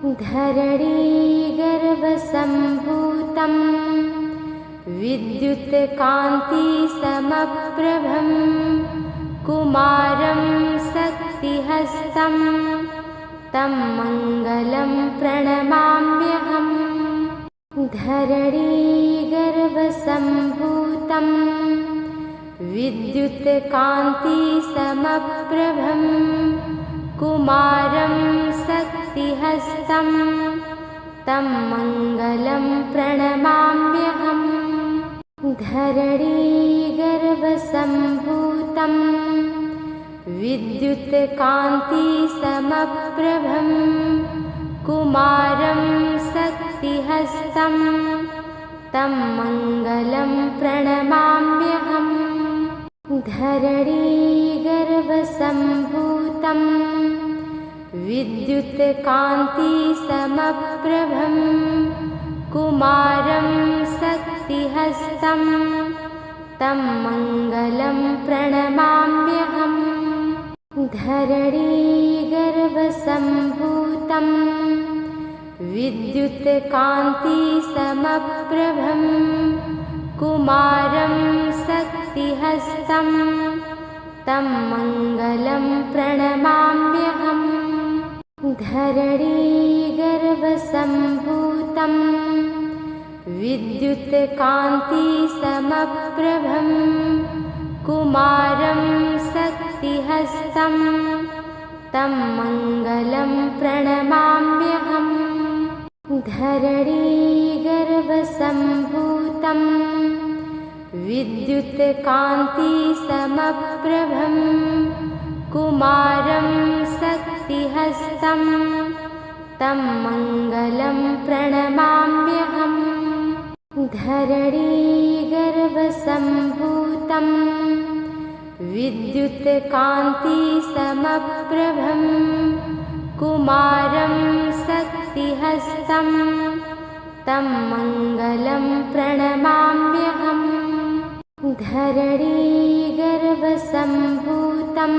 धरणीगर्भसम्भूतं विद्युत्कान्तिसमप्रभं कुमारं शक्तिहस्तं तं मङ्गलं प्रणमाम्यहम्। धरणीगर्भसम्भूतं विद्युत्कान्तिसमप्रभं कुमारं शक्तिहस्तं तं मङ्गलं प्रणमाम्यहम्। धरणीगर्भसम्भूतं विद्युत्कान्तिसमप्रभं कुमारं शक्तिहस्तं तं मङ्गलं प्रणमाम्यहम्। धरणीगर्भसम्भूतं विद्युत्कान्तिसमप्रभं कुमारं शक्तिहस्तं तं मङ्गलं प्रणमाम्यहम्। धरणीगर्भसम्भूतं विद्युत्कान्तिसमप्रभं कुमारं शक्तिहस्तं तं मङ्गलं प्रणमाम्यहम्। धरणीगर्भसम्भूतं विद्युत्कान्तिसमप्रभं कुमारं शक्तिहस्तं तं मङ्गलं प्रणमाम्यहम्। धरणीगर्भसम्भूतं विद्युत्कान्तिसमप्रभं कुमारं शक्तिहस्तं तं मङ्गलं प्रणमाम्यहम्। धरणीगर्भसम्भूतं विद्युत्कान्तिसमप्रभं कुमारं शक्तिहस्तं तं मङ्गलं प्रणमाम्यहम्। धरणीगर्भसम्भूतं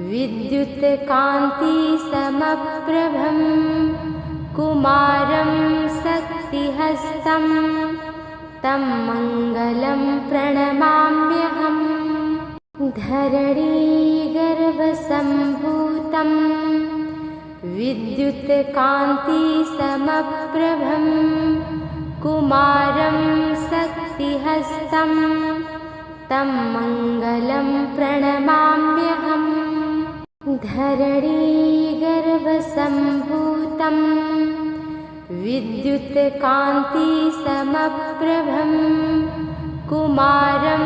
विद्युत्कान्तिसमप्रभं कुमारं शक्तिहस्तं तं मङ्गलं प्रणमाम्यहम्। धरणीगर्भसम्भूतं विद्युत्कान्तिसमप्रभं कुमारं शक्तिहस्तं तं मङ्गलं प्रणमाम्यहम्। धरणीगर्भसम्भूतं विद्युत्कान्तिसमप्रभं कुमारं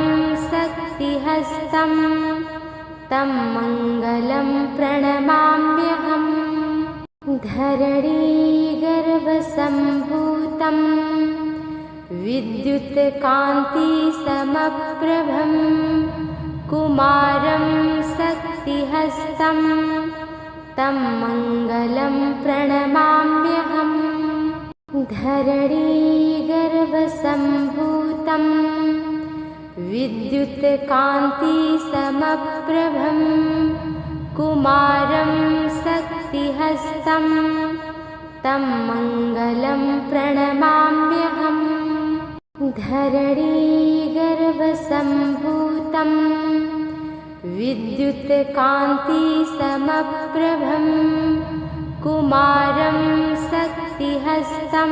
शक्तिहस्तं तं मङ्गलं प्रणमाम्यहम्। धरणीगर्भसम्भूतं विद्युत्कान्तिसमप्रभं कुमारं शक्तिहस्तं तं मङ्गलं प्रणमाम्यहम्। धरणीगर्भसम्भूतं विद्युत्कान्तिसमप्रभं कुमारं शक्तिहस्तं तं मङ्गलं प्रणमाम्यहम्। धरणीगर्भसम्भूतं विद्युत्कान्तिसमप्रभं कुमारं शक्तिहस्तं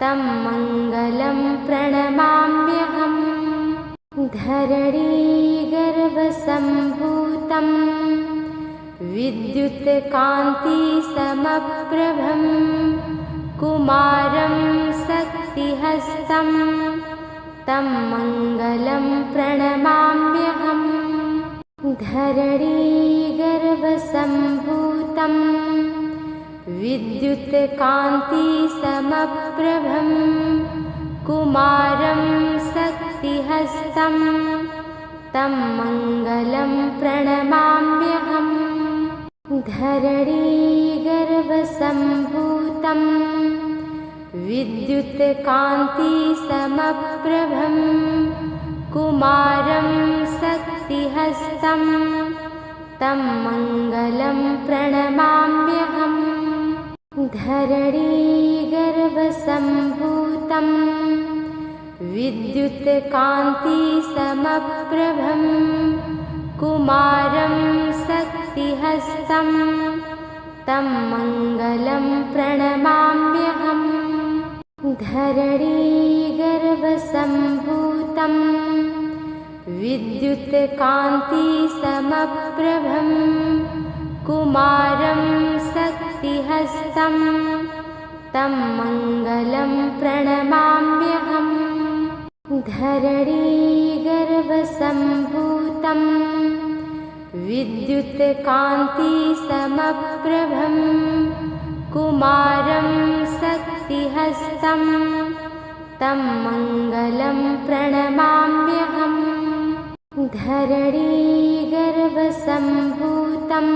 तं मङ्गलं प्रणमाम्यहम्। धरणीगर्भसम्भूतं विद्युत्कान्तिसमप्रभं कुमारं शक्तिहस्तं तं मङ्गलं प्रणमाम्यहम्। धरणीगर्भसम्भूतं विद्युत्कान्तिसमप्रभं कुमारं शक्तिहस्तं तं मङ्गलं प्रणमाम्यहम्। धरणीगर्भसम्भूतं विद्युत्कान्तिसमप्रभं कुमारं शक्तिहस्तं तं मङ्गलं प्रणमाम्यहम्। धरणीगर्भसम्भूतं विद्युत्कान्तिसमप्रभं कुमारं शक्तिहस्तं तं मङ्गलं प्रणमाम्यहम् धरणीगर्भसम्भूतं विद्युत्कान्तिसमप्रभं कुमारं शक्तिहस्तं तं मङ्गलं प्रणमाम्यहम् धरणीगर्भसम्भूतं विद्युत्कान्तिसमप्रभं कुमारं शक्तिहस्तं तं मङ्गलं प्रणमाम्यहम् धरणीगर्भसम्भूतं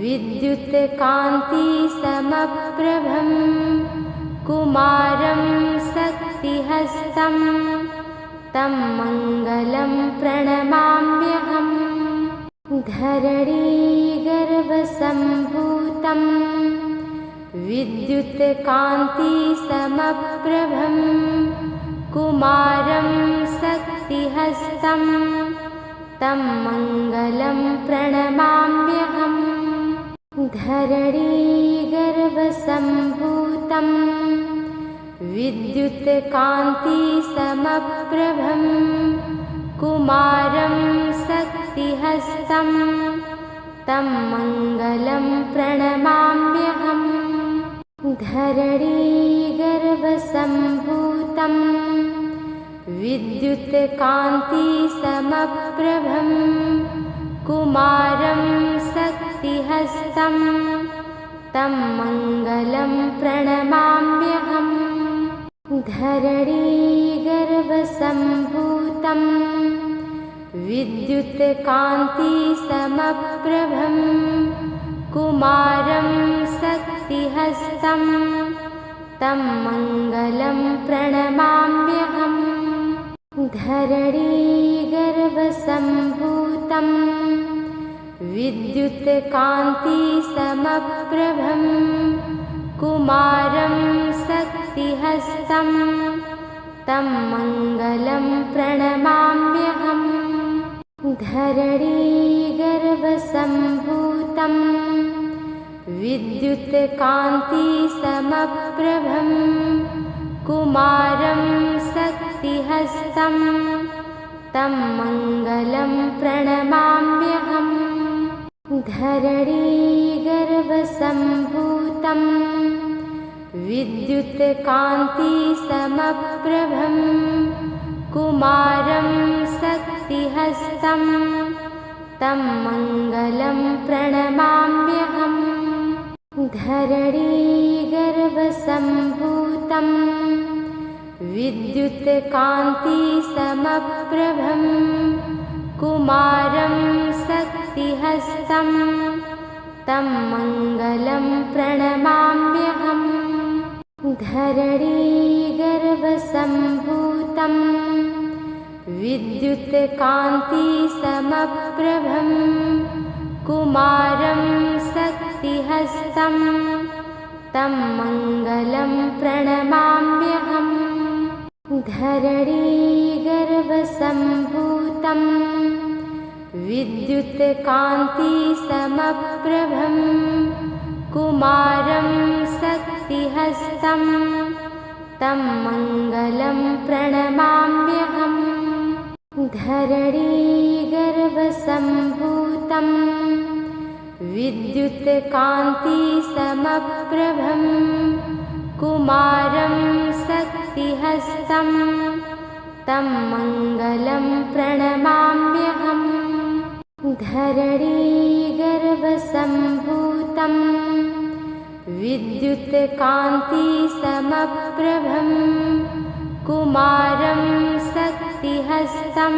विद्युत्कान्तिसमप्रभं कुमारं शक्तिहस्तं तं मङ्गलं प्रणमाम्यहम् धरणीगर्भसम्भूतं विद्युत्कान्तिसमप्रभं कुमारं शक्तिहस्तं तं मङ्गलं प्रणमाम्यहम् धरणीगर्भसम्भूतं विद्युत्कान्तिसमप्रभं कुमारं शक्तिहस्तं तं मङ्गलं प्रणमाम्यहम् धरणीगर्भसम्भूतं विद्युत्कान्तिसमप्रभं कुमारं शक्तिहस्तं तं मङ्गलं प्रणमाम्यहम् धरणीगर्भसम्भूतं विद्युत्कान्तिसमप्रभं कुमारं शक्तिहस्तं तं मङ्गलं प्रणमाम्यहम् धरणीगर्भसम्भूतं विद्युत्कान्तिसमप्रभं कुमारं शक्तिहस्तं तं मङ्गलं प्रणमाम्यहम् धरणीगर्भसम्भूतं विद्युत्कान्तिसमप्रभं कुमारं शक्तिहस्तं तं मङ्गलं प्रणमाम्यहम् धरणीगर्भसम्भूतं विद्युत्कान्तिसमप्रभं कुमारं शक्तिहस्तं तं मङ्गलं प्रणमाम्यहम् धरणीगर्भसम्भूतं विद्युत्कान्तिसमप्रभं कुमारं शक्तिहस्तं तं मङ्गलं प्रणमाम्यहम् धरणीगर्भसम्भूतं विद्युत्कान्तिसमप्रभं कुमारं शक्तिहस्तं तं मङ्गलं प्रणमाम्यहम् धरणीगर्भसम्भूतं विद्युत्कान्तिसमप्रभं कुमारं शक्तिहस्तं तं मङ्गलं प्रणमाम्यहम् धरणीगर्भसम्भूतं विद्युत्कान्तिसमप्रभं कुमारं शक्तिहस्तं तं मङ्गलं प्रणमाम्यहम् धरणीगर्भसम्भूतं विद्युत्कान्तिसमप्रभं कुमारं शक्तिहस्तं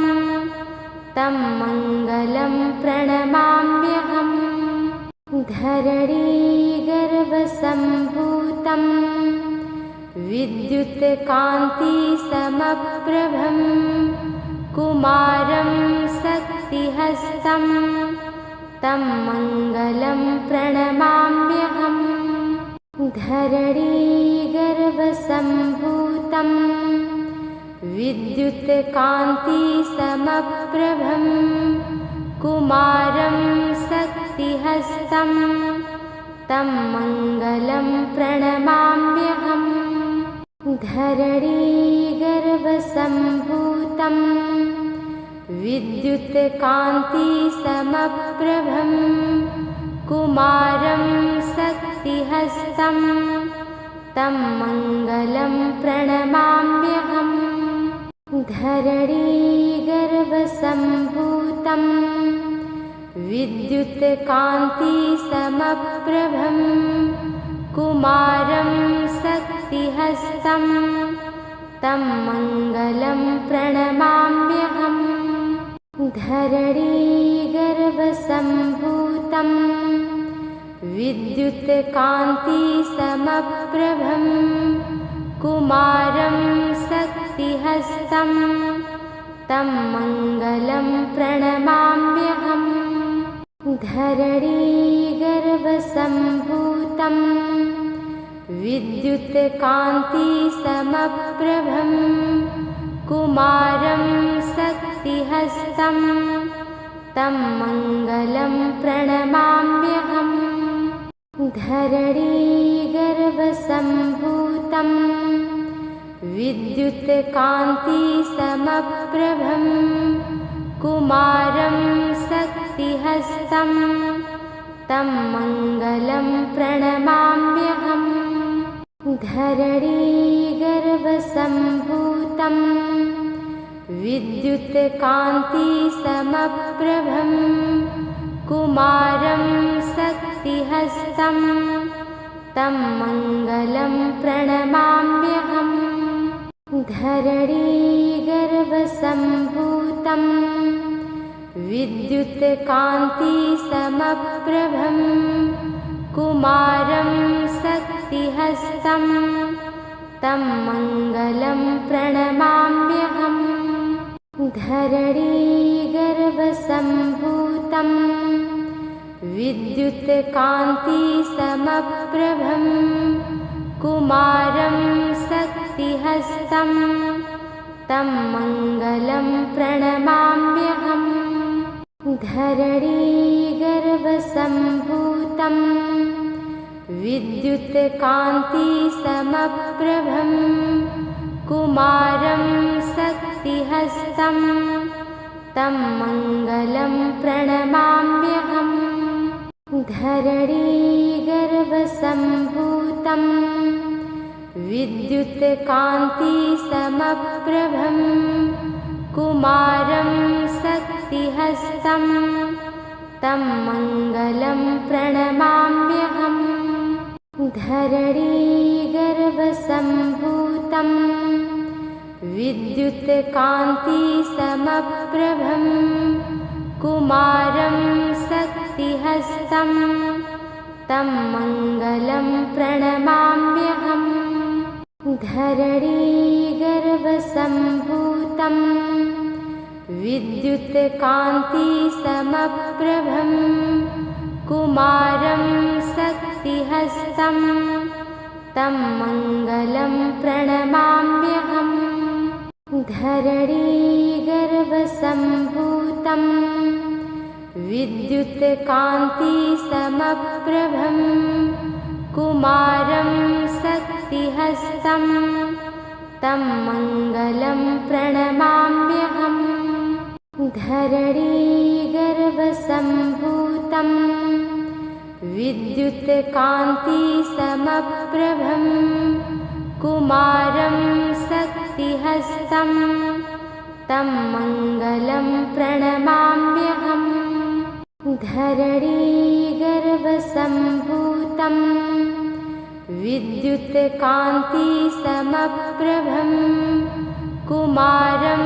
तं मङ्गलं प्रणमाम्यहम् धरणीगर्भसम्भूतं विद्युत्कान्तिसमप्रभं कुमारं शक्तिहस्तं तं मङ्गलं प्रणमाम्यहम् धरणीगर्भसम्भूतं विद्युत्कान्तिसमप्रभं कुमारं शक्तिहस्तं तं मङ्गलं प्रणमाम्यहम्। धरणीगर्भसम्भूतं विद्युत्कान्तिसमप्रभं कुमारं शक्तिहस्तं तं मङ्गलं प्रणमाम्यहम्। धरणीगर्भसम्भूतं विद्युत्कान्तिसमप्रभं कुमारं शक्तिहस्तं तं मङ्गलं प्रणमाम्यहम्। धरणीगर्भसम्भूतं विद्युत्कान्तिसमप्रभं कुमारं शक्तिहस्तं तं मङ्गलं प्रणमाम्यहम्। धरणीगर्भसम्भूतं विद्युत्कान्तिसमप्रभं कुमारं शक्तिहस्तं तं मङ्गलं प्रणमाम्यहम्। धरणीगर्भसम्भूतं विद्युत्कान्तिसमप्रभं कुमारं शक्तिहस्तं तं मङ्गलं प्रणमाम्यहम्। धरणीगर्भसम्भूतं विद्युत्कान्तिसमप्रभं कुमारं शक्तिहस्तं तं मङ्गलं प्रणमाम्यहम्। धरणीगर्भसम्भूतं विद्युत्कान्तिसमप्रभं कुमारं शक्तिहस्तं तं मङ्गलं प्रणमाम्यहम्। धरणीगर्भसम्भूतं विद्युत्कान्तिसमप्रभं कुमारं शक्तिहस्तं तं मङ्गलं प्रणमाम्यहम्। धरणीगर्भसम्भूतं विद्युत्कान्तिसमप्रभं कुमारं शक्तिहस्तं तं मङ्गलं प्रणमाम्यहम्। धरणीगर्भसम्भूतं विद्युत्कान्तिसमप्रभं कुमारं शक्तिहस्तं तं मङ्गलं प्रणमाम्यहम्। धरणीगर्भसम्भूतं विद्युत्कान्तिसमप्रभं कुमारं शक्तिहस्तं तं मङ्गलं प्रणमाम्यहम्। धरणीगर्भसम्भूतं विद्युत्कान्तिसमप्रभं कुमारं शक्तिहस्तं तं मङ्गलं प्रणमाम्यहम्। धरणीगर्भसम्भूतं विद्युत्कान्तिसमप्रभं कुमारं शक्तिहस्तं तं मङ्गलं प्रणमाम्यहम्। धरणीगर्भसम्भूतं विद्युत्कान्तिसमप्रभं कुमारं शक्तिहस्तं तं मङ्गलं प्रणमाम्यहम्। धरणीगर्भसम्भूतं विद्युत्कान्तिसमप्रभं कुमारं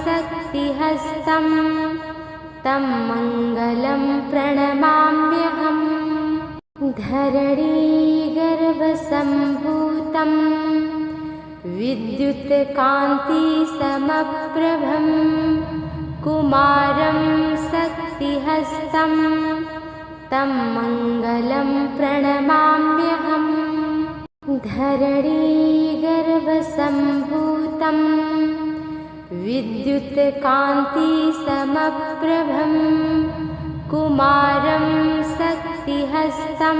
शक्तिहस्तं तं मङ्गलं प्रणमाम्यहम्। धरणीगर्भसम्भूतं विद्युत्कान्तिसमप्रभं कुमारं शक्तिहस्तं तं मङ्गलं प्रणमाम्यहम्। धरणीगर्भसम्भूतं विद्युत्कान्तिसमप्रभं कुमारं शक्तिहस्तं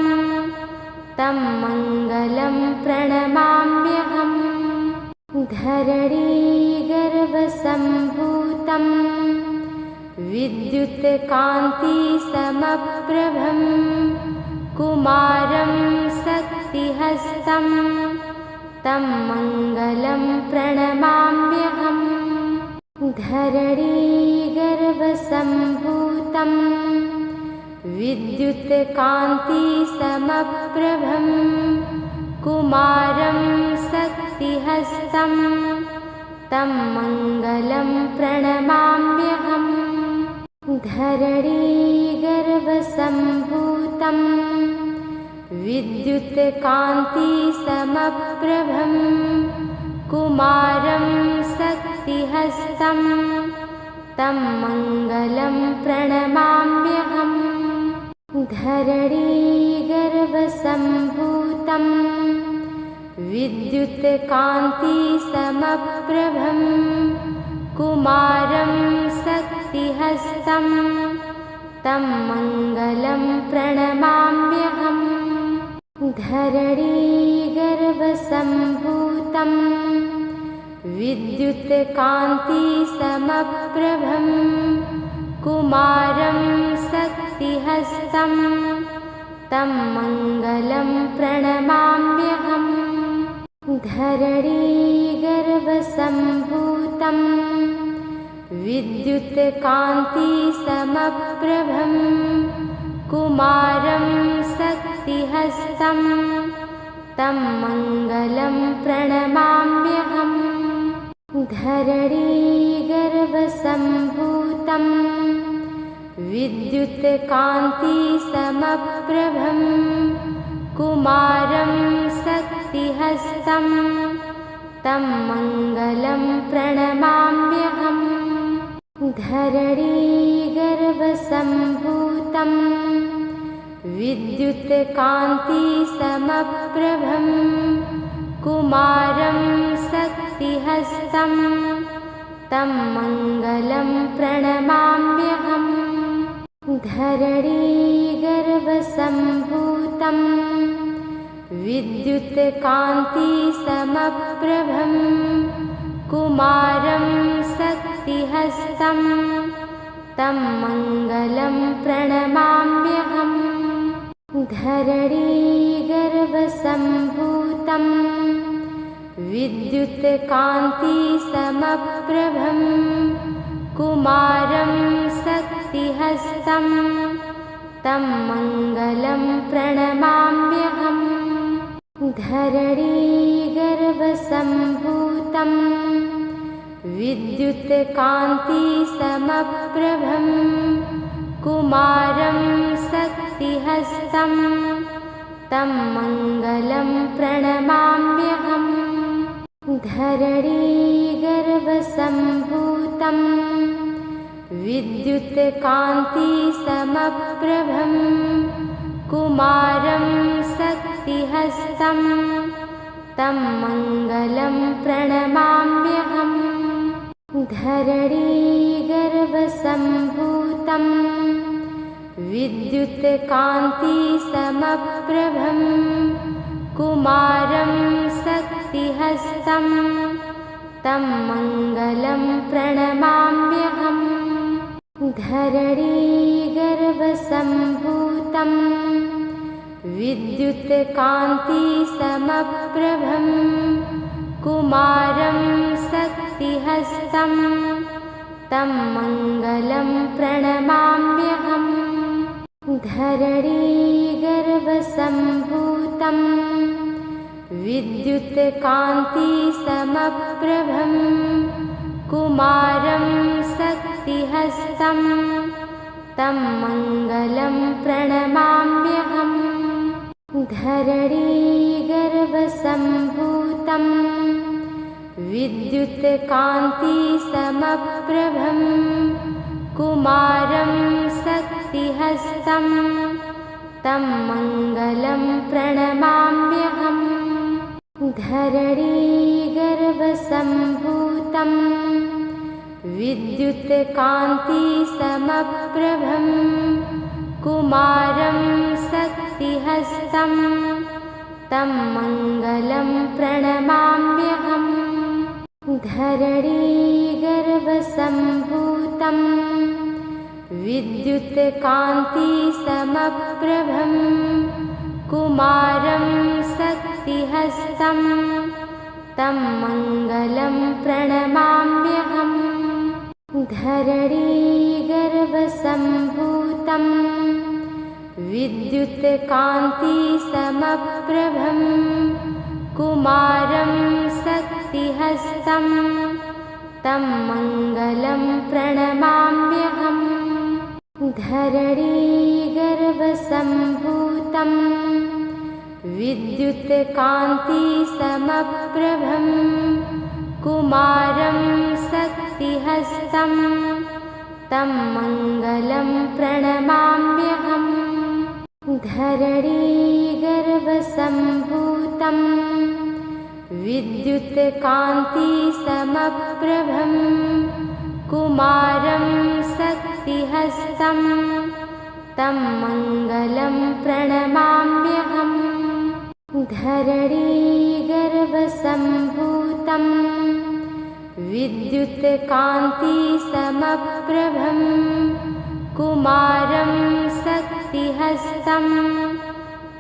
तं मङ्गलं प्रणमाम्यहम्। धरणीगर्भसम्भूतं विद्युत्कान्तिसमप्रभं कुमारं शक्तिहस्तं तं मङ्गलं प्रणमाम्यहम्। धरणीगर्भसम्भूतं विद्युत्कान्तिसमप्रभं कुमारं शक्तिहस्तं तं मङ्गलं प्रणमाम्यहम्। धरणीगर्भसम्भूतं विद्युत्कान्तिसमप्रभं कुमारं शक्तिहस्तं तं मङ्गलं प्रणमाम्यहम्। धरणीगर्भसम्भूतं विद्युत्कान्तिसमप्रभं कुमारं शक्तिहस्तं तं मङ्गलं प्रणमाम्यहम्। धरणीगर्भसम्भूतं विद्युत्कान्तिसमप्रभं कुमारं शक्तिहस्तं तं मङ्गलं प्रणमाम्यहम्। धरणीगर्भसम्भूतं विद्युत्कान्तिसमप्रभं कुमारं शक्तिहस्तं तं मङ्गलं प्रणमाम्यहम्। धरणीगर्भसम्भूतं विद्युत्कान्तिसमप्रभं कुमारं शक्तिहस्तं तं मङ्गलं प्रणमाम्यहम्। धरणीगर्भसम्भूतं विद्युत्कान्तिसमप्रभं कुमारं शक्तिहस्तं तं मङ्गलं प्रणमाम्यहम्। धरणीगर्भसम्भूतं विद्युत्कान्तिसमप्रभं कुमारं शक्तिहस्तं तं मङ्गलं प्रणमाम्यहम्। धरणीगर्भसम्भूतं विद्युत्कान्तिसमप्रभं कुमारं शक्तिहस्तं तं मङ्गलं प्रणमाम्यहम्। धरणीगर्भसम्भूतं विद्युत्कान्तिसमप्रभं कुमारं शक्तिहस्तं तं मङ्गलं प्रणमाम्यहम्। धरणीगर्भसम्भूतं विद्युत्कान्तिसमप्रभं कुमारं शक्तिहस्तं तं मङ्गलं प्रणमाम्यहम्। धरणीगर्भसम्भूतं विद्युत्कान्तिसमप्रभं कुमारं शक्तिहस्तं तं मङ्गलं प्रणमाम्यहम्। धरणीगर्भसम्भूतं विद्युत्कान्तिसमप्रभं कुमारं शक्तिहस्तं तं मङ्गलं प्रणमाम्यहम्। धरणीगर्भसम्भूतं विद्युत्कान्तिसमप्रभं कुमारं शक्तिहस्तं तं मङ्गलं प्रणमाम्यहम्। धरणीगर्भसम्भूतं विद्युत्कान्तिसमप्रभं कुमारं शक्तिहस्तं तं मङ्गलं प्रणमाम्यहम्। धरणीगर्भसम्भूतं विद्युत्कान्तिसमप्रभं कुमारं शक्तिहस्तं तं मङ्गलं प्रणमाम्यहम्। धरणीगर्भसम्भूतं विद्युत्कान्तिसमप्रभं कुमारं शक्तिहस्तं तं मङ्गलं प्रणमाम्यहम्। धरणीगर्भसम्भूतं विद्युत्कान्तिसमप्रभं कुमारं शक्तिहस्तं तं मङ्गलं प्रणमाम्यहम्। धरणीगर्भसम्भूतं विद्युत्कान्तिसमप्रभं कुमारं शक्तिहस्तं तं मङ्गलं प्रणमाम्यहम्। धरणीगर्भसम्भूतं विद्युत्कान्तिसमप्रभं कुमारं शक्तिहस्तं तं मङ्गलं प्रणमाम्यहम्। धरणीगर्भसम्भूतं विद्युत्कान्तिसमप्रभं कुमारं शक्तिहस्तं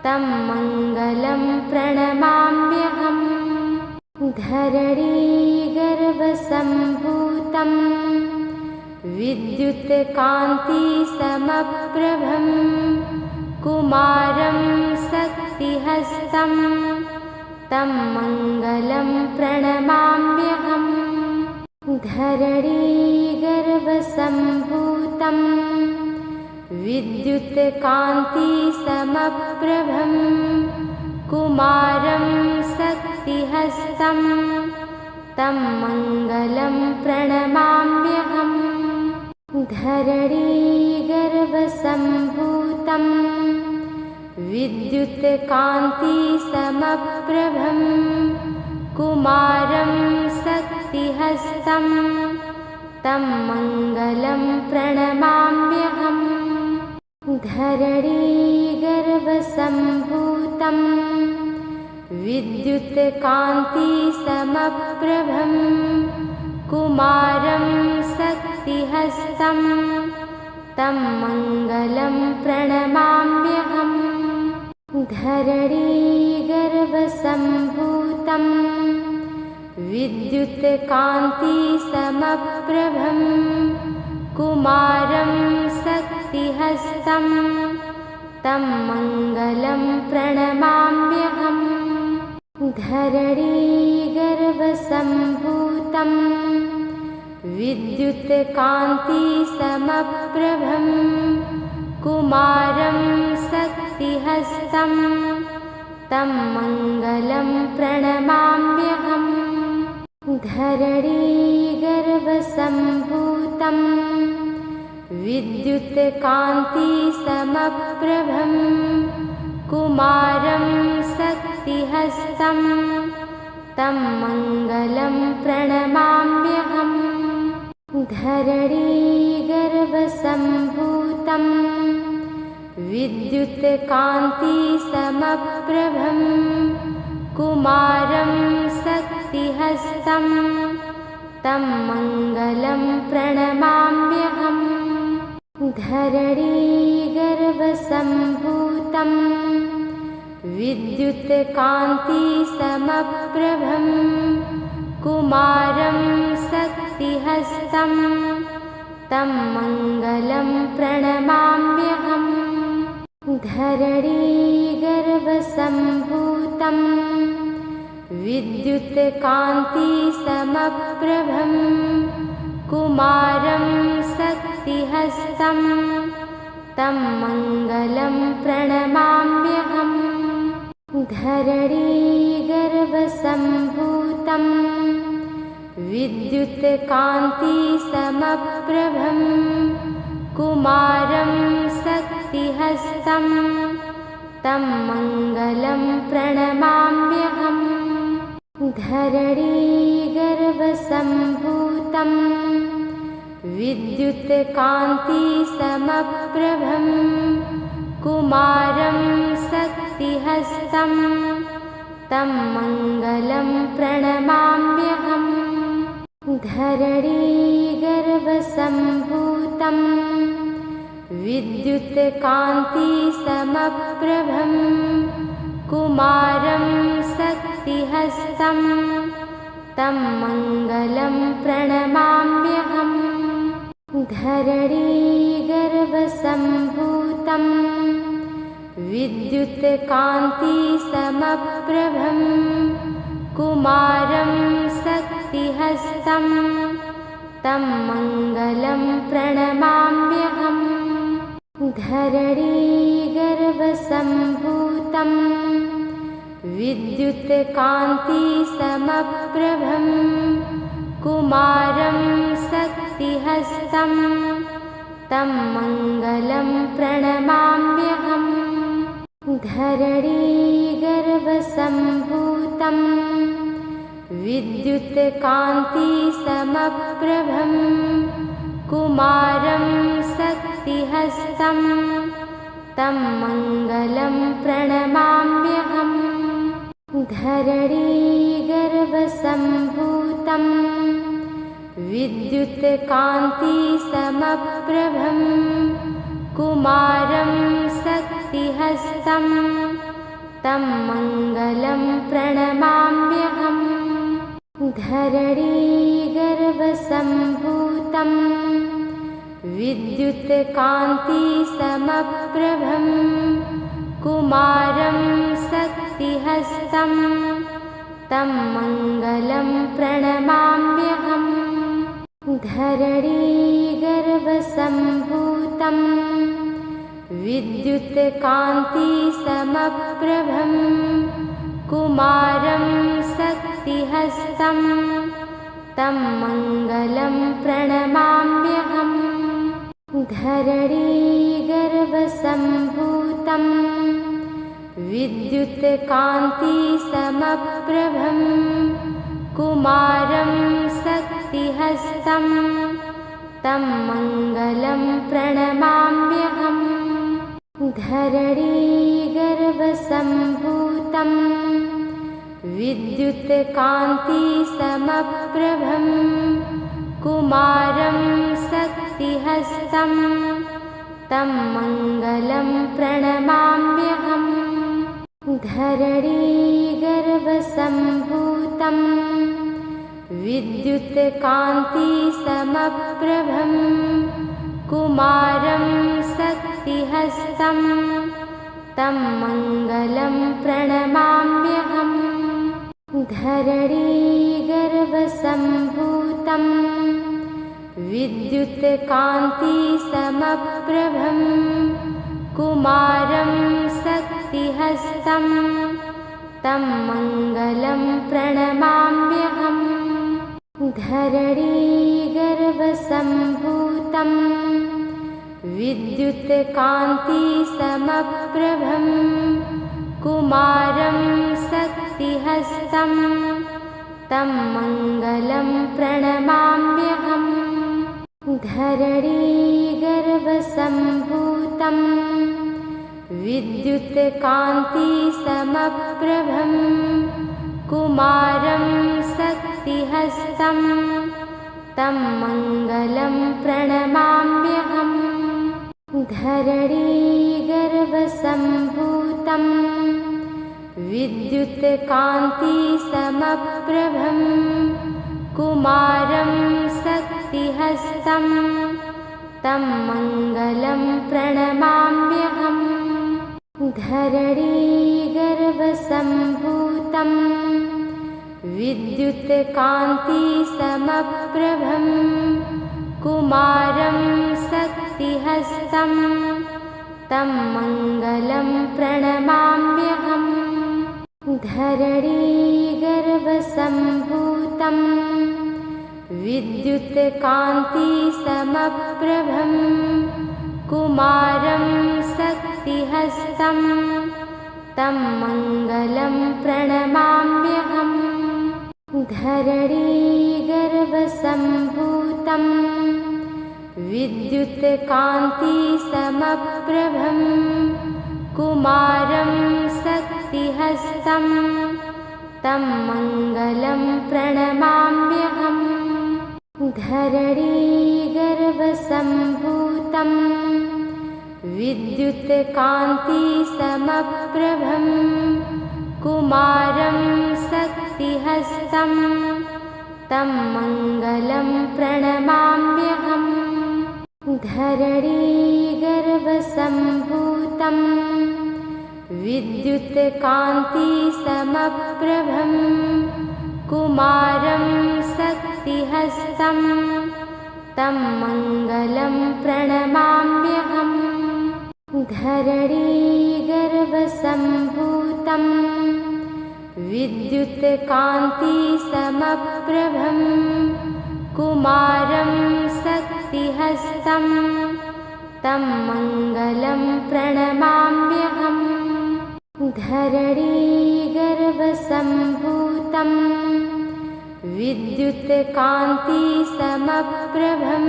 तं मङ्गलं प्रणमाम्यहम्। धरणीगर्भसम्भूतं विद्युत्कान्तिसमप्रभं कुमारं शक्तिहस्तं तं मङ्गलं प्रणमाम्यहम्। धरणीगर्भसम्भूतं विद्युत्कान्तिसमप्रभं कुमारं शक्तिहस्तं तं मङ्गलं प्रणमाम्यहम्। धरणीगर्भसम्भूतं विद्युत्कान्तिसमप्रभं कुमारं शक्तिहस्तं तं मङ्गलं प्रणमाम्यहम्। धरणीगर्भसम्भूतं विद्युत्कान्तिसमप्रभं कुमारं शक्तिहस्तं तं मङ्गलं प्रणमाम्यहम्। धरणीगर्भसम्भूतं विद्युत्कान्तिसमप्रभं कुमारं शक्तिहस्तं तं मङ्गलं प्रणमाम्यहम्। धरणीगर्भसम्भूतं विद्युत्कान्तिसमप्रभं कुमारं शक्तिहस्तं तं मङ्गलं प्रणमाम्यहम्। धरणीगर्भसम्भूतं विद्युत्कान्तिसमप्रभं कुमारं शक्तिहस्तं तं मङ्गलं प्रणमाम्यहम्। धरणीगर्भसम्भूतं विद्युत्कान्तिसमप्रभं कुमारं शक्तिहस्तं तं मङ्गलं प्रणमाम्यहम्। धरणीगर्भसम्भूतं विद्युत्कान्तिसमप्रभं कुमारं शक्तिहस्तं तं मङ्गलं प्रणमाम्यहम्। धरणीगर्भसम्भूतं विद्युत्कान्तिसमप्रभं कुमारं शक्तिहस्तं तं मङ्गलं प्रणमाम्यहम्। धरणीगर्भसम्भूतं विद्युत्कान्तिसमप्रभं कुमारं शक्तिहस्तं तं मङ्गलं प्रणमाम्यहम्। धरणीगर्भसम्भूतं विद्युत्कान्तिसमप्रभं कुमारं शक्तिहस्तं तं मङ्गलं प्रणमाम्यहम्। धरणीगर्भसम्भूतं विद्युत्कान्तिसमप्रभं कुमारं शक्तिहस्तं तं मङ्गलं प्रणमाम्यहम्। धरणीगर्भसम्भूतं विद्युत्कान्तिसमप्रभं कुमारं शक्तिहस्तं तं मङ्गलं प्रणमाम्यहम्। धरणीगर्भसम्भूतं विद्युत्कान्तिसमप्रभं कुमारं शक्तिहस्तं तं मङ्गलं प्रणमाम्यहम्। धरणीगर्भसम्भूतं विद्युत्कान्तिसमप्रभं कुमारं शक्तिहस्तं तं मङ्गलं प्रणमाम्यहम्। धरणीगर्भसम्भूतं विद्युत्कान्तिसमप्रभं कुमारं शक्तिहस्तं तं मङ्गलं प्रणमाम्यहम्। धरणीगर्भसम्भूतं विद्युत्कान्तिसमप्रभं कुमारं शक्तिहस्तं तं मङ्गलं प्रणमाम्यहम्। धरणीगर्भसम्भूतं विद्युत्कान्तिसमप्रभं कुमारं शक्तिहस्तं तं मङ्गलं प्रणमाम्यहम्। धरणीगर्भसम्भूतं विद्युत्कान्तिसमप्रभं कुमारं शक्तिहस्तं तं मङ्गलं प्रणमाम्यहम्। धरणीगर्भसम्भूतं विद्युत्कान्तिसमप्रभं कुमारं शक्तिहस्तं तं मङ्गलं प्रणमाम्यहम्। धरणीगर्भसम्भूतं विद्युत्कान्तिसमप्रभं कुमारं शक्तिहस्तं तं मङ्गलं प्रणमाम्यहम्। धरणीगर्भसम्भूतं विद्युत्कान्तिसमप्रभं कुमारं शक्तिहस्तं तं मङ्गलं प्रणमाम्यहम्। धरणीगर्भसम्भूतं विद्युत्कान्तिसमप्रभं कुमारं शक्तिहस्तं तं मङ्गलं प्रणमाम्यहम्। धरणीगर्भसम्भूतं विद्युत्कान्तिसमप्रभं कुमारं शक्तिहस्तं तं मङ्गलं प्रणमाम्यहम्। धरणीगर्भसम्भूतं विद्युत्कान्तिसमप्रभं कुमारं शक्तिहस्तं तं मङ्गलं प्रणमाम्यहम्। धरणीगर्भसम्भूतं विद्युत्कान्तिसमप्रभं कुमारं शक्तिहस्तं तं मङ्गलं प्रणमाम्यहम्। धरणीगर्भसम्भूतं विद्युत्कान्तिसमप्रभं कुमारं शक्तिहस्तं तं मङ्गलं प्रणमाम्यहम्। धरणीगर्भसम्भूतं विद्युत्कान्तिसमप्रभं कुमारं शक्तिहस्तं तं मङ्गलं प्रणमाम्यहम्। धरणीगर्भसम्भूतं विद्युत्कान्तिसमप्रभं कुमारं शक्तिहस्तं तं मङ्गलं प्रणमाम्यहम्। धरणीगर्भसम्भूतं विद्युत्कान्तिसमप्रभं कुमारं शक्तिहस्तं तं मङ्गलं प्रणमाम्यहम्। धरणीगर्भसम्भूतं विद्युत्कान्तिसमप्रभं कुमारं शक्तिहस्तं तं मङ्गलं प्रणमाम्यहम्। धरणीगर्भसम्भूतं विद्युत्कान्तिसमप्रभं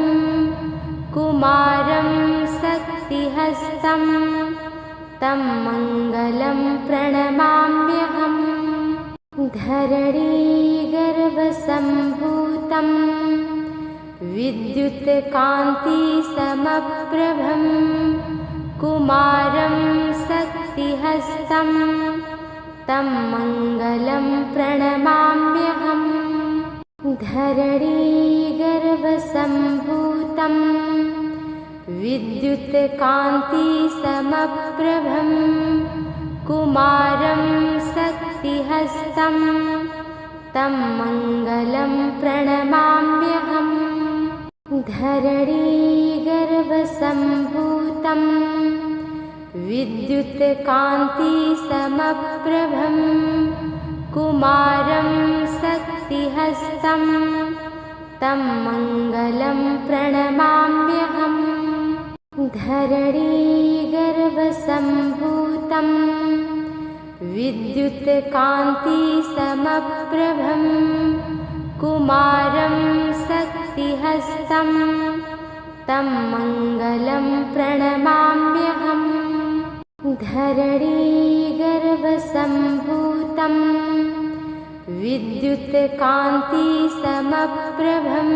कुमारं शक्तिहस्तं तं मङ्गलं प्रणमाम्यहम्। धरणीगर्भसम्भूतं विद्युत्कान्तिसमप्रभं कुमारं शक्तिहस्तं तं मङ्गलं प्रणमाम्यहम्। धरणीगर्भसम्भूतं विद्युत्कान्तिसमप्रभं कुमारं शक्तिहस्तं तं मङ्गलं प्रणमाम्यहम्। धरणीगर्भसम्भूतं विद्युत्कान्तिसमप्रभं कुमारं शक्तिहस्तं तं मङ्गलं प्रणमाम्यहम्। धरणीगर्भसम्भूतं विद्युत्कान्तिसमप्रभं कुमारं शक्तिहस्तं तं मङ्गलं प्रणमाम्यहम्। धरणीगर्भसम्भूतं विद्युत्कान्तिसमप्रभं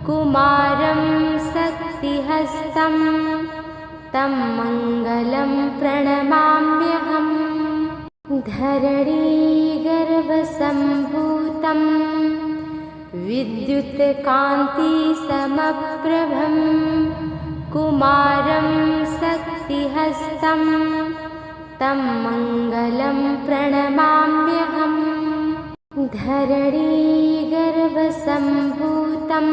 कुमारं शक्तिहस्तं तं मङ्गलं प्रणमाम्यहम्। धरणीगर्भसम्भूतं विद्युत्कान्तिसमप्रभं कुमारं शक्तिहस्तं तं मङ्गलं प्रणमाम्यहम्। धरणीगर्भसम्भूतं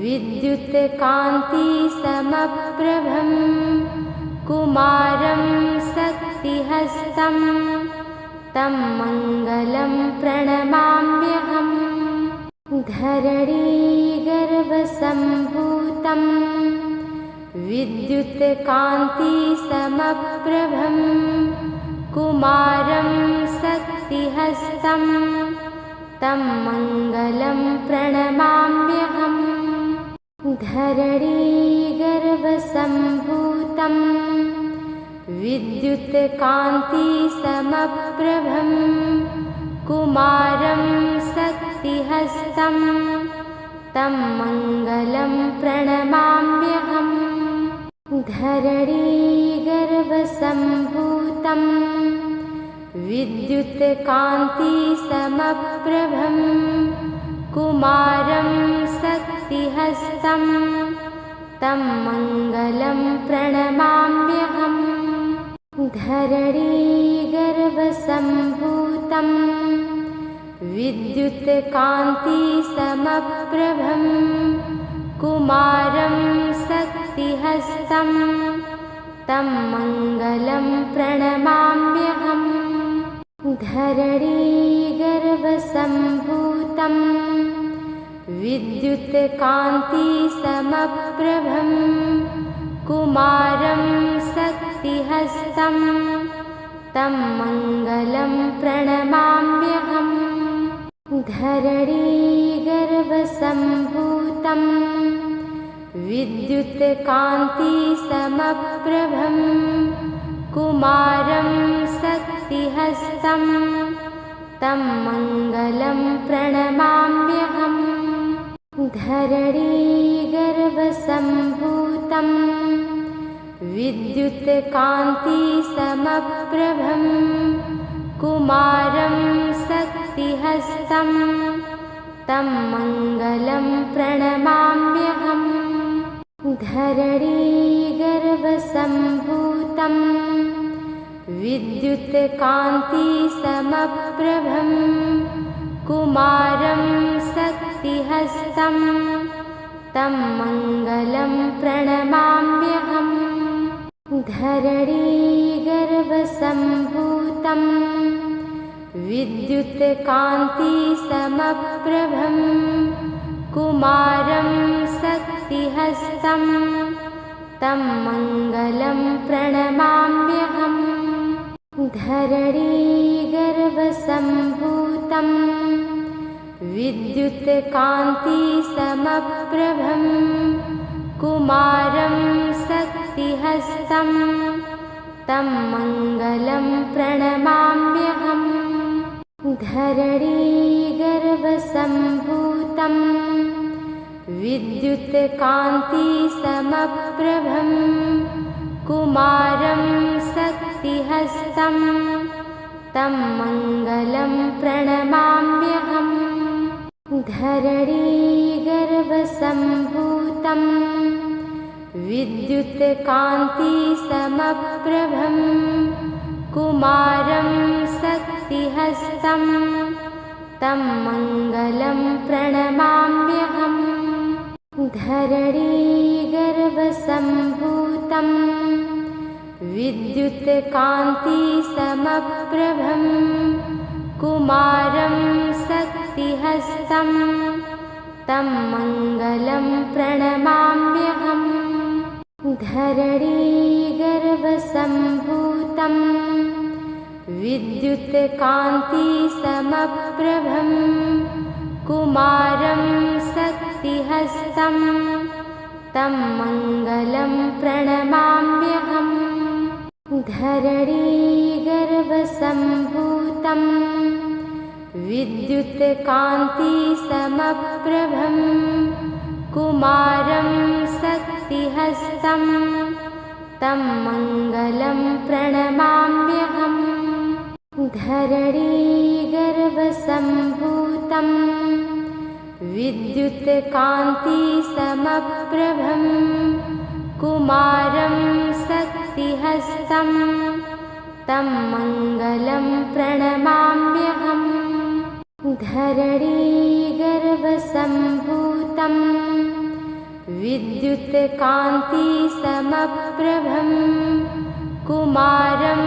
विद्युत्कान्तिसमप्रभं कुमारं शक्तिहस्तं तं मङ्गलं प्रणमाम्यहम्। धरणीगर्भसम्भूतं विद्युत्कान्तिसमप्रभं कुमारं शक्तिहस्तं तं मङ्गलं प्रणमाम्यहम्। धरणीगर्भसम्भूतं विद्युत्कान्तिसमप्रभं कुमारं शक्तिहस्तं तं मङ्गलं प्रणमाम्यहम्। धरणीगर्भसम्भूतं विद्युत्कान्तिसमप्रभं कुमारं शक्तिहस्तं तं मङ्गलं प्रणमाम्यहम्। धरणीगर्भसम्भूतं विद्युत्कान्तिसमप्रभं कुमारं शक्तिहस्तं तं मङ्गलं प्रणमाम्यहम्। धरणीगर्भसम्भूतं विद्युत्कान्तिसमप्रभं कुमारं शक्तिहस्तं तं मङ्गलं प्रणमाम्यहम्। धरणीगर्भसम्भूतं विद्युत्कान्तिसमप्रभं कुमारं शक्तिहस्तं तं मङ्गलं प्रणमाम्यहम् धरणीगर्भसम्भूतं विद्युत्कान्तिसमप्रभं कुमारं शक्तिहस्तं तं मङ्गलं प्रणमाम्यहम् धरणीगर्भसम्भूतं विद्युत्कान्तिसमप्रभं कुमारं शक्तिहस्तं तं मङ्गलं प्रणमाम्यहम् धरणीगर्भसम्भूतं विद्युत्कान्तिसमप्रभं कुमारं शक्तिहस्तं तं मङ्गलं प्रणमाम्यहम् धरणीगर्भसम्भूतं विद्युत्कान्तिसमप्रभं कुमारं शक्तिहस्तं तं मङ्गलं प्रणमाम्यहम् धरणीगर्भसम्भूतं विद्युत्कान्तिसमप्रभं कुमारं शक्तिहस्तं तं मङ्गलं प्रणमाम्यहम् धरणीगर्भसम्भूतं विद्युत्कान्तिसमप्रभं कुमारं शक्तिहस्तं तं मङ्गलं प्रणमाम्यहम् धरणीगर्भसम्भूतं विद्युत्कान्तिसमप्रभं कुमारं शक्तिहस्तं तं मङ्गलं प्रणमाम्यहम् धरणीगर्भसम्भूतं विद्युत्कान्तिसमप्रभं कुमारं शक्तिहस्तं तं मङ्गलं प्रणमाम्यहम् धरणीगर्भसम्भूतं विद्युत्कान्तिसमप्रभं कुमारं शक्तिहस्तं तं मङ्गलं प्रणमाम्यहम् धरणीगर्भसम्भूतं विद्युत्कान्तिसमप्रभं कुमारं शक्तिहस्तं तं मङ्गलं प्रणमाम्यहम् धरणीगर्भसम्भूतं विद्युत्कान्तिसमप्रभं कुमारं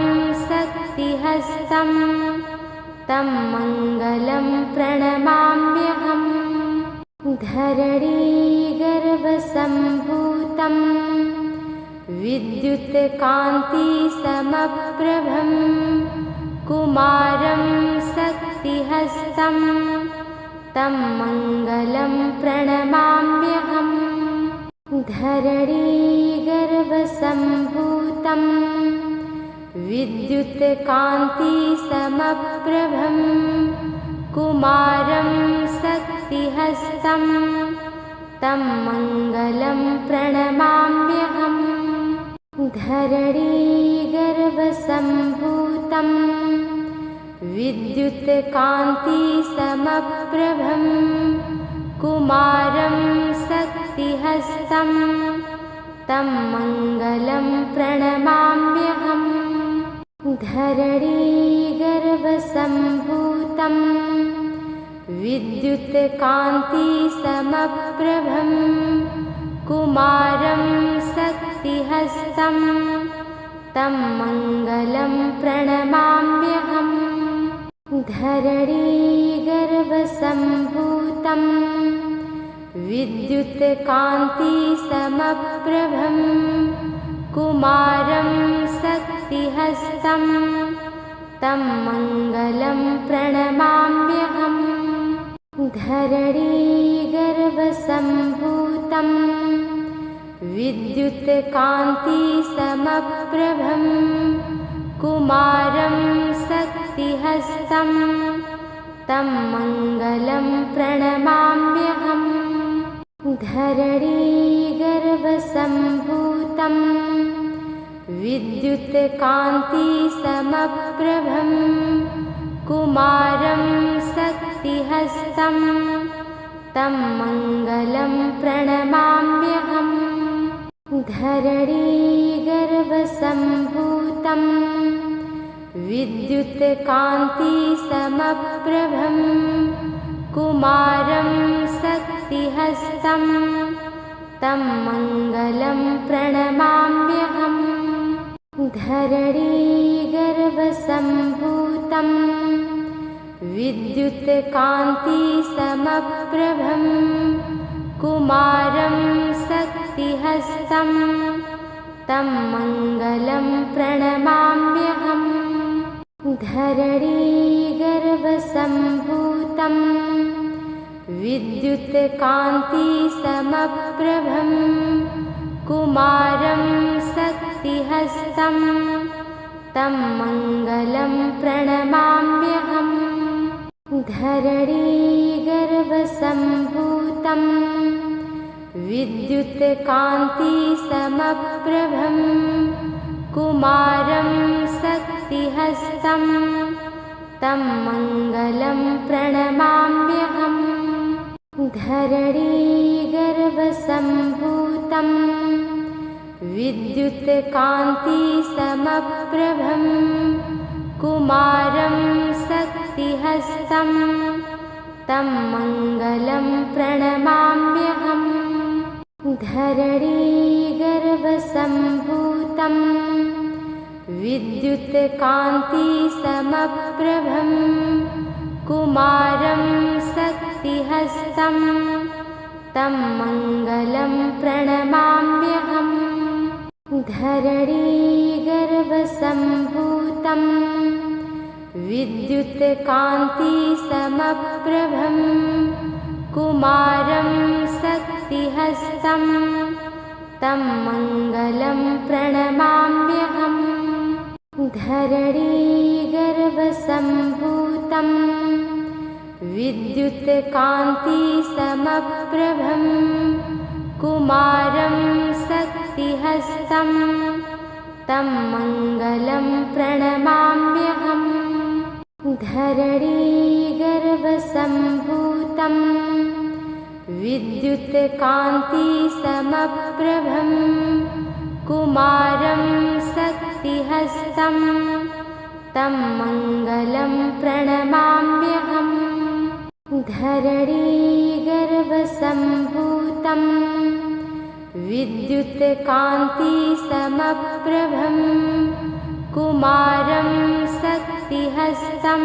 शक्तिहस्तं तं मङ्गलं प्रणमाम्यहम् धरणीगर्भसम्भूतं विद्युत्कान्तिसमप्रभं कुमारं शक्तिहस्तं तं मङ्गलं प्रणमाम्यहम् धरणीगर्भसम्भूतं विद्युत्कान्तिसमप्रभं कुमारं शक्तिहस्तं तं मङ्गलं प्रणमाम्यहम् धरणीगर्भसम्भूतं विद्युत्कान्तिसमप्रभं कुमारं शक्तिहस्तं तं मङ्गलं प्रणमाम्यहम् धरणीगर्भसम्भूतं विद्युत्कान्तिसमप्रभं कुमारं शक्तिहस्तं तं मङ्गलं प्रणमाम्यहम् धरणीगर्भसम्भूतं विद्युत्कान्तिसमप्रभं कुमारं शक्तिहस्तं तं मङ्गलं प्रणमाम्यहम् धरणीगर्भसम्भूतं विद्युत्कान्तिसमप्रभं कुमारं शक्तिहस्तं तं मङ्गलं प्रणमाम्यहम् धरणीगर्भसम्भूतं विद्युत्कान्तिसमप्रभं कुमारं शक्तिहस्तं तं मङ्गलं प्रणमाम्यहम् धरणीगर्भसम्भूतं विद्युत्कान्तिसमप्रभं कुमारं शक्तिहस्तं तं मङ्गलं प्रणमाम्यहम् धरणीगर्भसम्भूतं विद्युत्कान्तिसमप्रभं कुमारं शक्तिहस्तं तं मङ्गलं प्रणमाम्यहम् धरणीगर्भसम्भूतं विद्युत्कान्तिसमप्रभं कुमारं शक्तिहस्तं तं मङ्गलं प्रणमाम्यहम् धरणीगर्भसम्भूतं विद्युत्कान्तिसमप्रभं कुमारं शक्तिहस्तं तं मङ्गलं प्रणमाम्यहम् धरणीगर्भसम्भूतं विद्युत्कान्तिसमप्रभं कुमारं शक्तिहस्तं तं मङ्गलं प्रणमाम्यहम् धरणीगर्भसम्भूतं विद्युत्कान्तिसमप्रभं कुमारं शक्तिहस्तं तं मङ्गलं प्रणमाम्यहम् धरणीगर्भसम्भूतं विद्युत्कान्तिसमप्रभं कुमारं शक्तिहस्तं तं मङ्गलं प्रणमाम्यहम् धरणीगर्भसम्भूतं विद्युत्कान्तिसमप्रभं कुमारं शक्तिहस्तं तं मङ्गलं प्रणमाम्यहम् धरणीगर्भसम्भूतं विद्युत्कान्तिसमप्रभं कुमारं शक्तिहस्तं तं मङ्गलं प्रणमाम्यहम् धरणीगर्भसम्भूतं विद्युत्कान्तिसमप्रभं कुमारं शक्तिहस्तं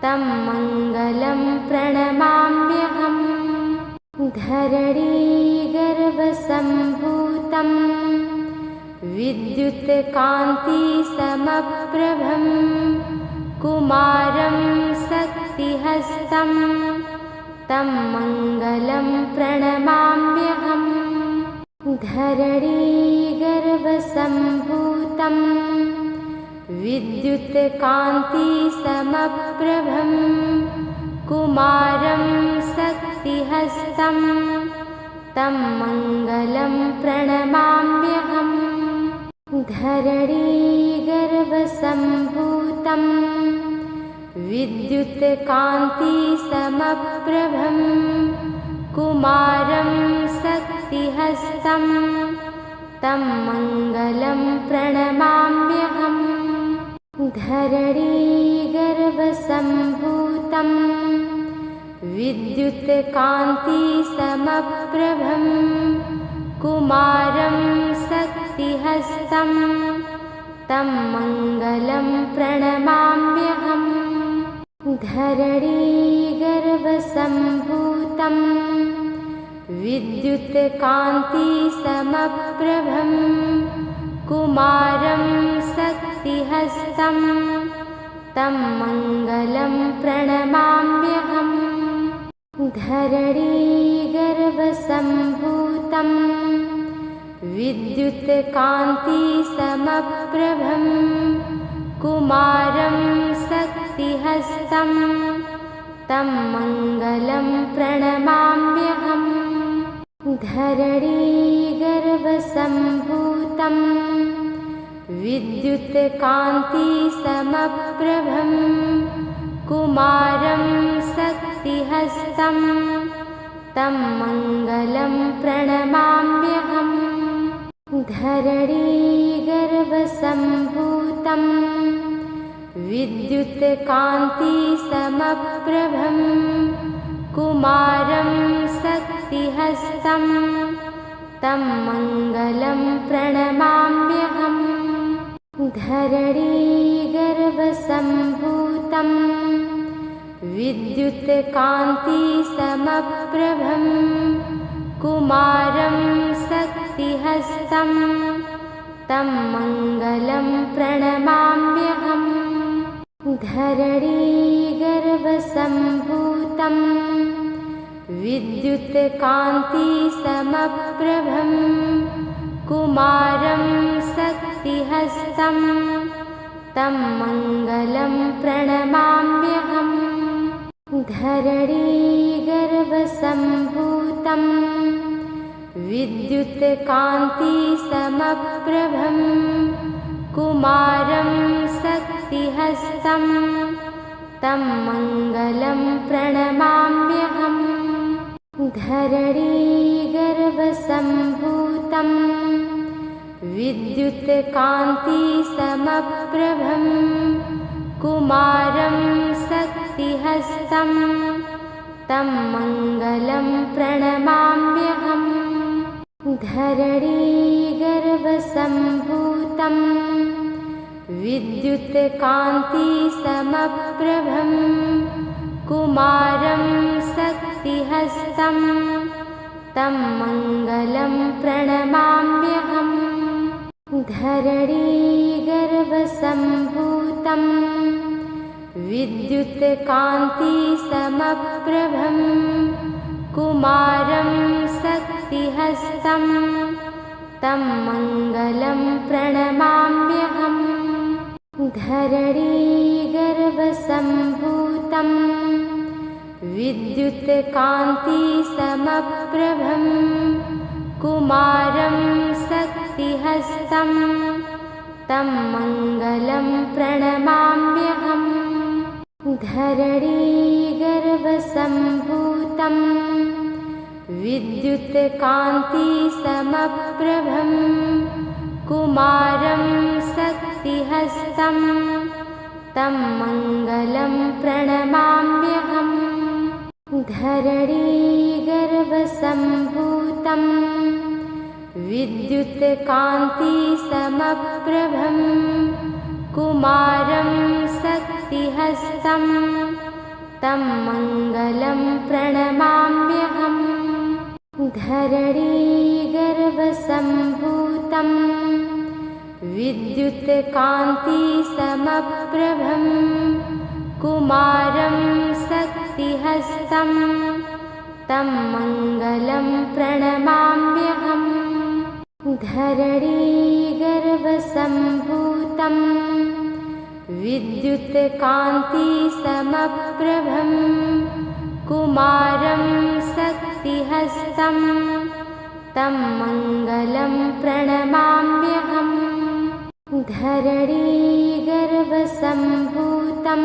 तं मङ्गलं प्रणमाम्यहम् धरणीगर्भसम्भूतं विद्युत्कान्तिसमप्रभं कुमारं शक्तिहस्तं तं मङ्गलं प्रणमाम्यहम् धरणीगर्भसम्भूतं विद्युत्कान्तिसमप्रभं कुमारं शक्तिहस्तं तं मङ्गलं प्रणमाम्यहम् धरणीगर्भसम्भूतं विद्युत्कान्तिसमप्रभं कुमारं शक्तिहस्तं तं मङ्गलं प्रणमाम्यहम् धरणीगर्भसम्भूतं विद्युत्कान्तिसमप्रभं कुमारं शक्तिहस्तं तं मङ्गलं प्रणमाम्यहम् धरणीगर्भसम्भूतं विद्युत्कान्तिसमप्रभं कुमारं शक्तिहस्तं तं मङ्गलं प्रणमाम्यहम् धरणीगर्भसम्भूतं विद्युत्कान्तिसमप्रभं कुमारं शक्तिहस्तं तं मङ्गलं प्रणमाम्यहम्। धरणीगर्भसम्भूतं विद्युत्कान्तिसमप्रभं कुमारं शक्तिहस्तं तं मङ्गलं प्रणमाम्यहम्। धरणीगर्भसम्भूतं विद्युत्कान्तिसमप्रभं कुमारं शक्तिहस्तं तं मङ्गलं प्रणमाम्यहम्। धरणीगर्भसम्भूतं विद्युत्कान्तिसमप्रभं कुमारं शक्तिहस्तं तं मङ्गलं प्रणमाम्यहम्। धरणीगर्भसम्भूतं विद्युत्कान्तिसमप्रभं कुमारं शक्तिहस्तं तं मङ्गलं प्रणमाम्यहम्। धरणीगर्भसम्भूतं विद्युत्कान्तिसमप्रभं कुमारं शक्तिहस्तं तं मङ्गलं प्रणमाम्यहम्। धरणीगर्भसम्भूतं विद्युत्कान्तिसमप्रभं कुमारं शक्तिहस्तं तं मङ्गलं प्रणमाम्यहम्। धरणीगर्भसम्भूतं विद्युत्कान्तिसमप्रभं कुमारं शक्तिहस्तं तं मङ्गलं प्रणमाम्यहम्। धरणीगर्भसम्भूतं विद्युत्कान्तिसमप्रभं कुमारं शक्तिहस्तं तं मङ्गलं प्रणमाम्यहम्। धरणीगर्भसम्भूतं विद्युत्कान्तिसमप्रभं कुमारं शक्तिहस्तं तं मङ्गलं प्रणमाम्यहम्। धरणीगर्भसम्भूतं विद्युत्कान्तिसमप्रभं कुमारं शक्तिहस्तं तं मङ्गलं प्रणमाम्यहम्। धरणीगर्भसम्भूतं विद्युत्कान्तिसमप्रभं कुमारं शक्तिहस्तं तं मङ्गलं प्रणमाम्यहम्। धरणीगर्भसम्भूतं विद्युत्कान्तिसमप्रभं कुमारं शक्तिहस्तं तं मङ्गलं प्रणमाम्यहम्। धरणीगर्भसम्भूतं विद्युत्कान्तिसमप्रभं कुमारं शक्तिहस्तं तं मङ्गलं प्रणमाम्यहम्। धरणीगर्भसम्भूतं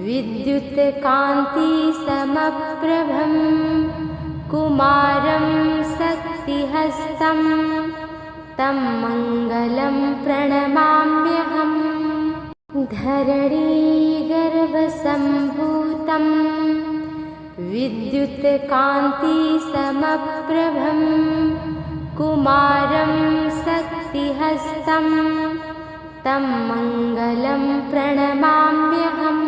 विद्युत्कान्तिसमप्रभं कुमारं शक्तिहस्तं तं मङ्गलं प्रणमाम्यहम्। धरणीगर्भसम्भूतं विद्युत्कान्तिसमप्रभं कुमारं शक्तिहस्तं तं मङ्गलं प्रणमाम्यहम्।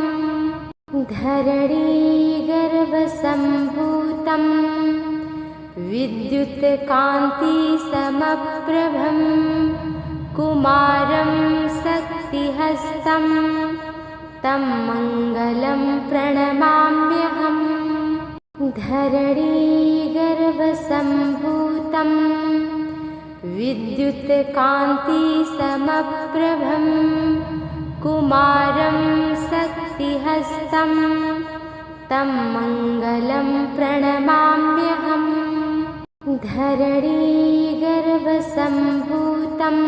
धरणीगर्भसम्भूतं विद्युत्कान्तिसमप्रभं कुमारं शक्तिहस्तं तं मङ्गलं प्रणमाम्यहम्। धरणीगर्भसम्भूतं विद्युत्कान्तिसमप्रभं कुमारं शक्तिहस्तं तं मङ्गलं प्रणमाम्यहम्। धरणीगर्भसम्भूतं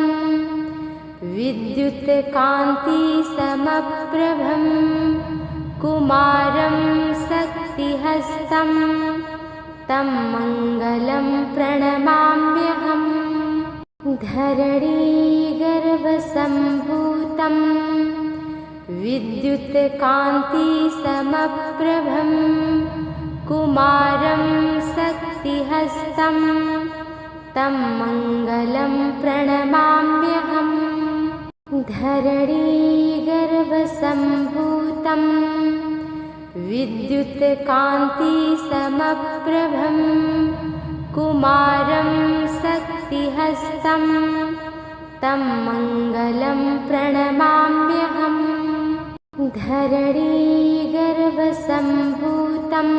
विद्युत्कान्तिसमप्रभं कुमारं शक्तिहस्तं तं मङ्गलं प्रणमाम्यहम्। धरणीगर्भसम्भूतं विद्युत्कान्तिसमप्रभं कुमारं शक्तिहस्तं तं मङ्गलं प्रणमाम्यहम्। धरणीगर्भसम्भूतं विद्युत्कान्तिसमप्रभं कुमारं शक्तिहस्तं तं मङ्गलं प्रणमाम्यहम्। धरणीगर्भसम्भूतं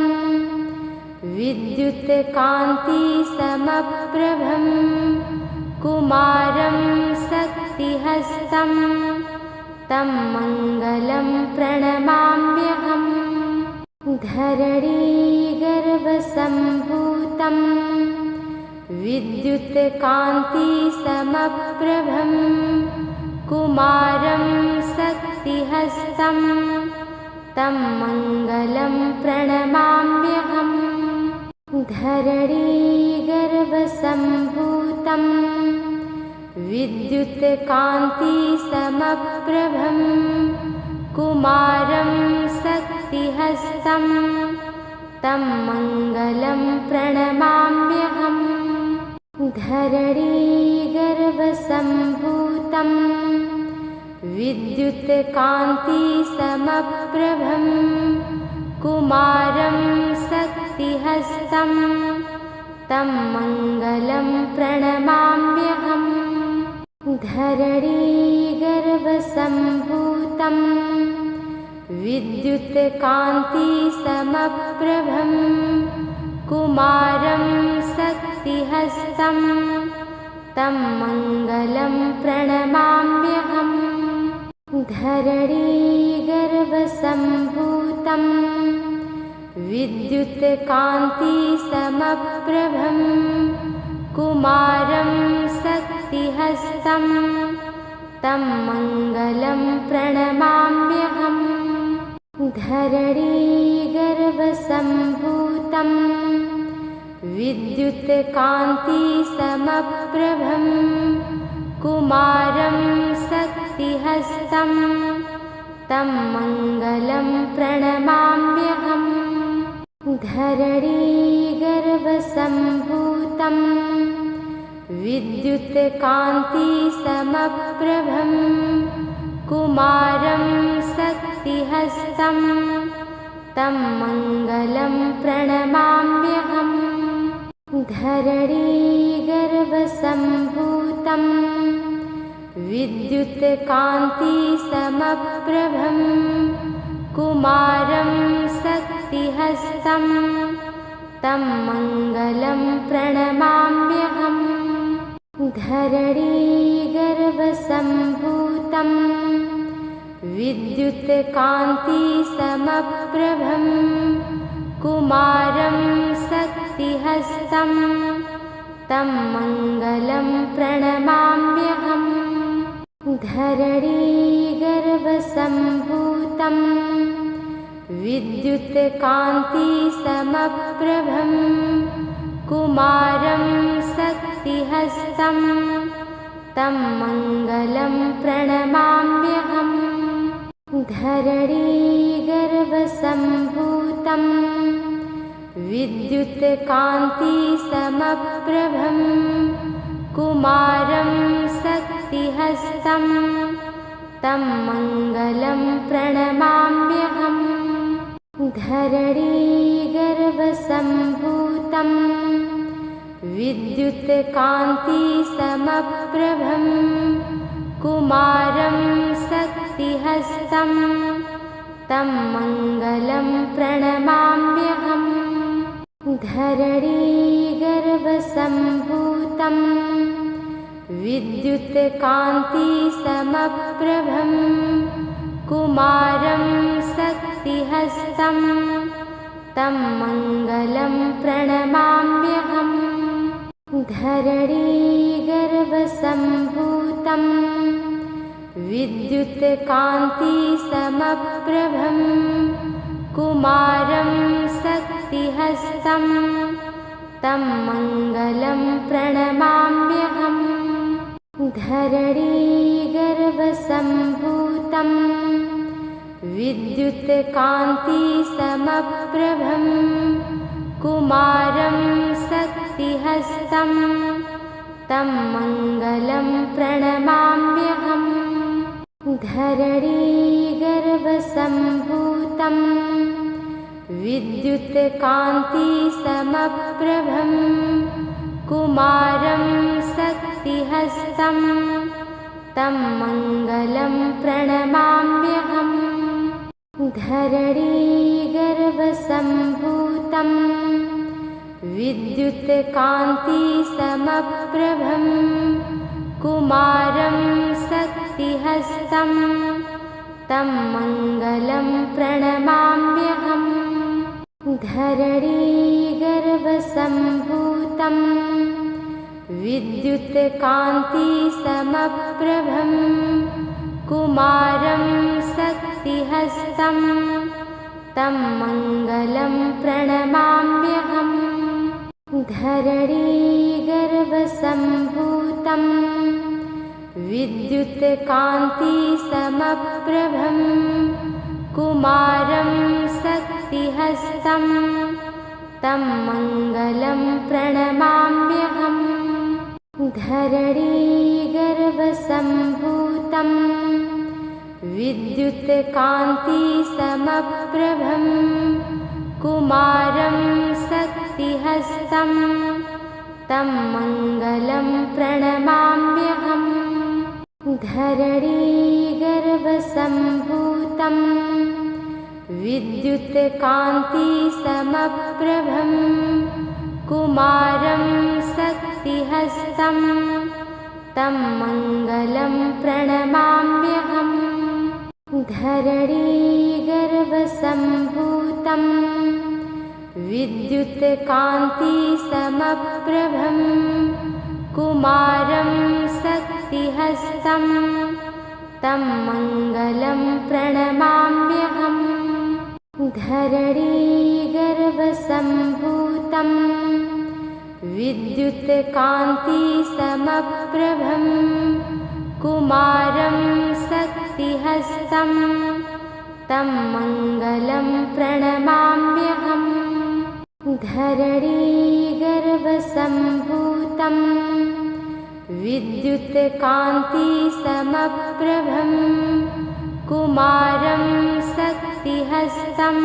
विद्युत्कान्तिसमप्रभं कुमारं शक्तिहस्तं तं मङ्गलं प्रणमाम्यहम्। धरणीगर्भसम्भूतं विद्युत्कान्तिसमप्रभं कुमारं शक्तिहस्तं तं मङ्गलं प्रणमाम्यहम्। धरणीगर्भसम्भूतं विद्युत्कान्तिसमप्रभं कुमारं शक्तिहस्तं तं मङ्गलं प्रणमाम्यहम्। धरणीगर्भसम्भूतं विद्युत्कान्तिसमप्रभं कुमारं शक्तिहस्तं तं मङ्गलं प्रणमाम्यहम्। धरणीगर्भसम्भूतं विद्युत्कान्तिसमप्रभं कुमारं शक्तिहस्तं तं मङ्गलं प्रणमाम्यहम्। धरणीगर्भसम्भूतं विद्युत्कान्तिसमप्रभं कुमारं शक्तिहस्तं तं मङ्गलं प्रणमाम्यहम्। धरणीगर्भसम्भूतं विद्युत्कान्तिसमप्रभं कुमारं शक्तिहस्तं तं मङ्गलं प्रणमाम्यहम्। धरणीगर्भसम्भूतं विद्युत्कान्तिसमप्रभं कुमारं शक्तिहस्तं तं मङ्गलं प्रणमाम्यहम्। धरणीगर्भसम्भूतं विद्युत्कान्तिसमप्रभं कुमारं शक्तिहस्तं तं मङ्गलं प्रणमाम्यहम्। धरणीगर्भसम्भूतं विद्युत्कान्तिसमप्रभं कुमारं शक्तिहस्तं तं मङ्गलं प्रणमाम्यहम्। धरणीगर्भसम्भूतं विद्युत्कान्तिसमप्रभं कुमारं शक्तिहस्तं तं मङ्गलं प्रणमाम्यहम्। धरणीगर्भसम्भूतं विद्युत्कान्तिसमप्रभं कुमारं शक्तिहस्तं तं मङ्गलं प्रणमाम्यहम्। धरणीगर्भसम्भूतं विद्युत्कान्तिसमप्रभं कुमारं शक्तिहस्तं तं मङ्गलं प्रणमाम्यहम्। धरणीगर्भसम्भूतं विद्युत्कान्तिसमप्रभं कुमारं शक्तिहस्तं तं मङ्गलं प्रणमाम्यहम्। धरणीगर्भसम्भूतं विद्युत्कान्तिसमप्रभं कुमारं शक्तिहस्तं तं मङ्गलं प्रणमाम्यहम्। धरणीगर्भसम्भूतं विद्युत्कान्तिसमप्रभं कुमारं शक्तिहस्तं तं मङ्गलं प्रणमाम्यहम्। धरणीगर्भसम्भूतं विद्युत्कान्तिसमप्रभं कुमारं शक्तिहस्तं तं मङ्गलं प्रणमाम्यहम्। धरणीगर्भसम्भूतं विद्युत्कान्तिसमप्रभं कुमारं शक्तिहस्तं तं मङ्गलं प्रणमाम्यहम्। धरणीगर्भसम्भूतं विद्युत्कान्तिसमप्रभं कुमारं शक्तिहस्तं तं मङ्गलं प्रणमाम्यहम्। धरणीगर्भसम्भूतं विद्युत्कान्तिसमप्रभं कुमारं शक्तिहस्तं तं मङ्गलं प्रणमाम्यहम्। धरणीगर्भसम्भूतं विद्युत्कान्तिसमप्रभं कुमारं शक्तिहस्तं तं मङ्गलं प्रणमाम्यहम्। धरणीगर्भसम्भूतं विद्युत्कान्तिसमप्रभं कुमारं शक्तिहस्तं तं मङ्गलं प्रणमाम्यहम्। धरणीगर्भसम्भूतं विद्युत्कान्तिसमप्रभं कुमारं शक्तिहस्तं तं मङ्गलं प्रणमाम्यहम्। धरणीगर्भसम्भूतं विद्युत्कान्तिसमप्रभं कुमारं शक्तिहस्तं तं मङ्गलं प्रणमाम्यहम्। धरणीगर्भसम्भूतं विद्युत्कान्तिसमप्रभं कुमारं शक्तिहस्तं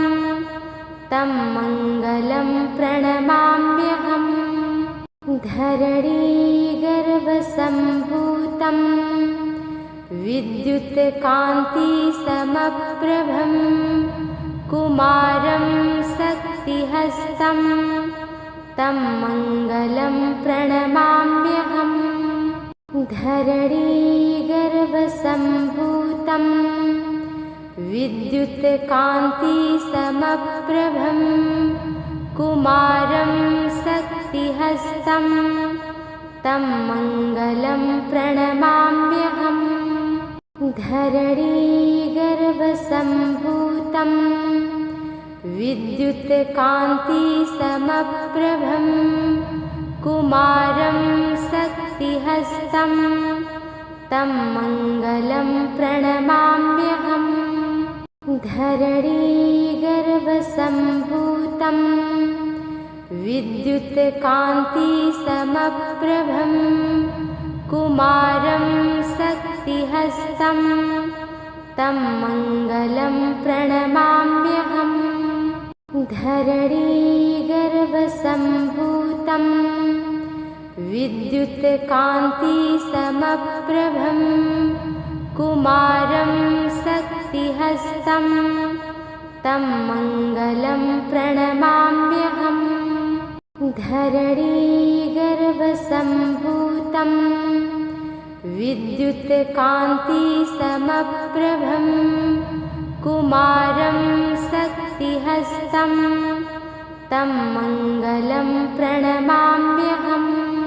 तं मङ्गलं प्रणमाम्यहम्। धरणीगर्भसम्भूतं विद्युत्कान्तिसमप्रभं कुमारं शक्तिहस्तं तं मङ्गलं प्रणमाम्यहम्। धरणीगर्भसम्भूतं विद्युत्कान्तिसमप्रभं कुमारं शक्तिहस्तं तं मङ्गलं प्रणमाम्यहम्। धरणीगर्भसम्भूतं विद्युत्कान्तिसमप्रभं कुमारं शक्तिहस्तं तं मङ्गलं प्रणमाम्यहम्। धरणीगर्भसम्भूतं विद्युत्कान्तिसमप्रभं कुमारं शक्तिहस्तं तं मङ्गलं प्रणमाम्यहम्। धरणीगर्भसम्भूतं विद्युत्कान्तिसमप्रभं कुमारं शक्तिहस्तं तं मङ्गलं प्रणमाम्यहम्। धरणीगर्भसम्भूतं विद्युत्कान्तिसमप्रभं कुमारं शक्तिहस्तं तं मङ्गलं प्रणमाम्यहम्।